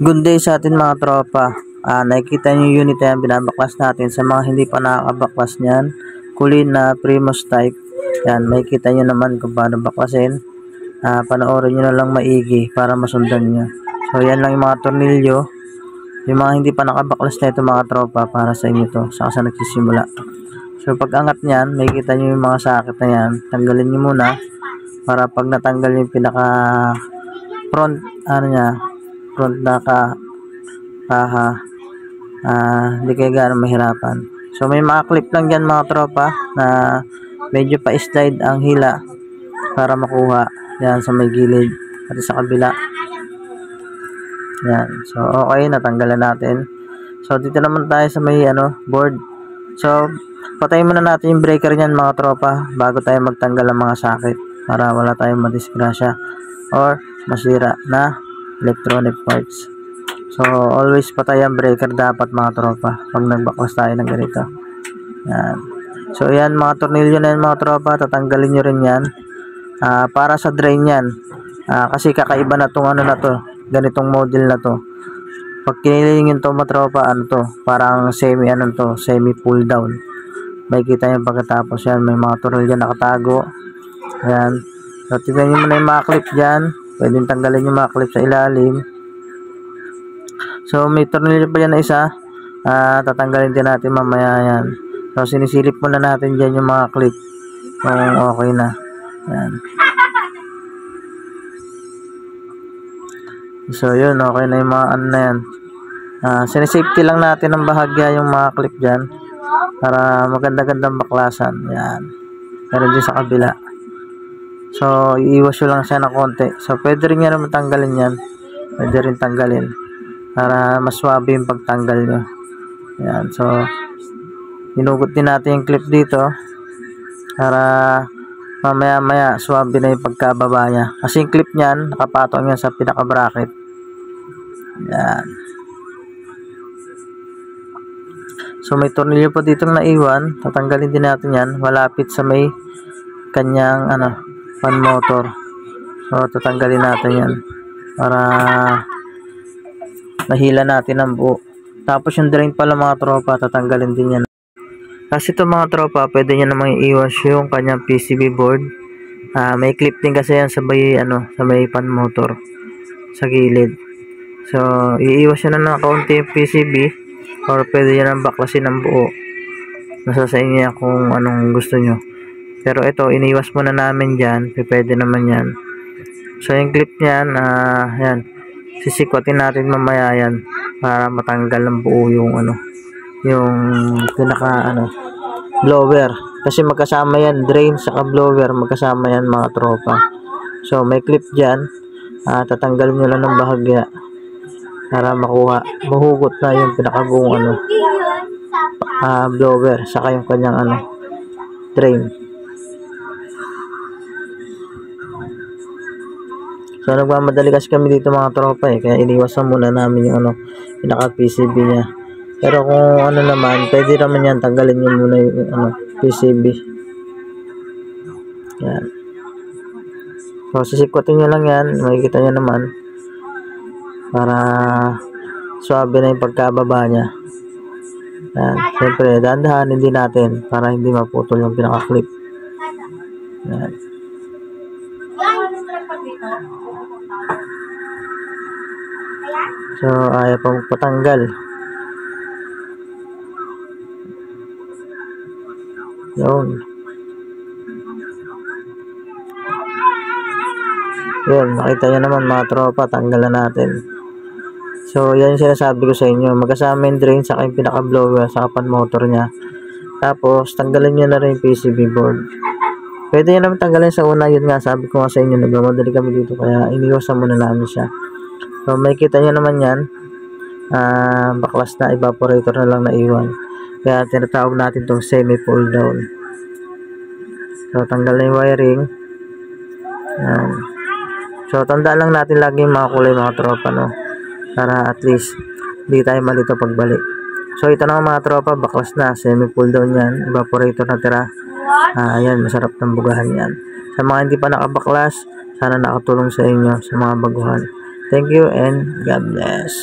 Good day sa atin mga tropa. Nakikita niyo yung unit na yan, binabaklas natin. Sa mga hindi pa nakakabaklas niyan, Kulin na Primus type. Yan, makikita niyo naman kung paano baklasin. Panoorin niyo na lang maigi para masundan niyo. So yan lang yung mga tornilyo. Yung mga hindi pa nakabaklas na ito mga tropa, para sa inyo to, saka sa nagsisimula. So pag angat niyan, makikita niyo yung mga sakit na yan. Tanggalin niyo muna para pag natanggal yung pinaka front front na hindi kayo gano'ng mahirapan. So may mga clip lang dyan mga tropa na medyo pa-slide ang hila para makuha. Yan sa may gilid at sa kabila. Yan. So okay, natanggalan natin. So dito naman tayo sa may board. So patayin muna natin yung breaker niyan mga tropa bago tayo magtanggal ng mga sakit para wala tayong madisgrasya or masira na electronic parts. So always patay ang breaker dapat mga tropa pag nagbaklas tayo ng ganito. Yan. So yan mga tornilyo na yan mga tropa, tatanggalin nyo rin yan para sa drain yan. Kasi kakaiba na tong na to, ganitong model na to. Pag kinilingin to mga tropa, parang semi pull down. May kita nyo pagkatapos yan, may mga tornilyo nakatago. Ayan. So tignan nyo muna yung mga clip dyan. Pwedeng tanggalin yung mga clip sa ilalim. So may tornilyo pa dyan na isa. Tatanggalin din natin mamaya yan. So sinisilip muna natin dyan yung mga clip kung okay na. Yan. So yun, okay na yung mga na yan. Sinisafety lang natin ng bahagya yung mga clip dyan para maganda-gandang baklasan. Yan. Meron din sa kabila. So iiwas nyo lang siya ng konti. So pwede rin yan matanggalin yan. Pwede rin tanggalin para mas swabe yung pagtanggal nyo. Yan. So hinugot din natin yung clip dito para mamaya swabe na yung pagkababa nya. Kasi yung clip nyan nakapatong yan sa pinaka bracket. Yan. So may tornilyo pa dito naiwan. Tatanggalin din natin yan. Malapit sa may kanyang fan motor. So tatanggalin natin yan para mahila natin ang buo. Tapos yung drain pala mga tropa, tatanggalin din yan. Kasi ito mga tropa, pwede nyo namang iiwas yung kanyang PCB board. May clip din kasi yan sa may fan motor sa gilid. So iiwas nyo na ng kaunti yung PCB or pwede nyo nang baklasin ng buo. Nasa sa inyo yan kung anong gusto nyo. Pero ito, iniwas muna namin dyan. Pwede naman yan. So yung clip nyan, yan, sisikwatin natin mamaya yan para matanggal ng buo yung yung pinaka blower. Kasi magkasama yan, drain saka blower, magkasama yan mga tropa. So may clip dyan, tatanggalin nyo lang ng bahagya para mahugot na yung pinakabuong blower saka yung kanyang drain. So nagmamadali kasi kami dito mga tropa kaya iniwasan muna namin yung pinaka PCB nya. Pero kung naman, pwede naman yan, tanggalin nyo muna yung PCB. Yan. So sisikwatin nyo lang yan, makikita nyo naman para swabe na yung pagkababa nya. Yan. Siyempre dahan-dahanin din natin para hindi maputol yung pinaka clip. Yan. So ayaw pa magpatanggal. Yun. Yun, nakita nyo naman mga tropa, tanggalan natin. So yan yung sinasabi ko sa inyo, magkasama yung drain saka yung pinaka blower saka fan motor nya. Tapos tanggalin nyo na rin yung PCB board. Pwede nyo naman tanggalin sa una, yun nga sabi ko nga sa inyo, nagmamadali kami dito kaya iniwasan muna namin siya. So may kita nyo naman yan, baklas na evaporator na lang na iwan. Kaya tinatawag natin itong semi pull down. So tanggal na yung wiring. Yan. So tandaan lang natin lagi yung mga kulay mga tropa para at least hindi tayo malito pagbalik. So ito na mga tropa, baklas na, semi pull down yan, evaporator na tira. Ayan, masarap ng bugahan yan. Sa mga hindi pa nakabaklas, sana nakatulong sa inyo sa mga baguhan. Thank you and God bless.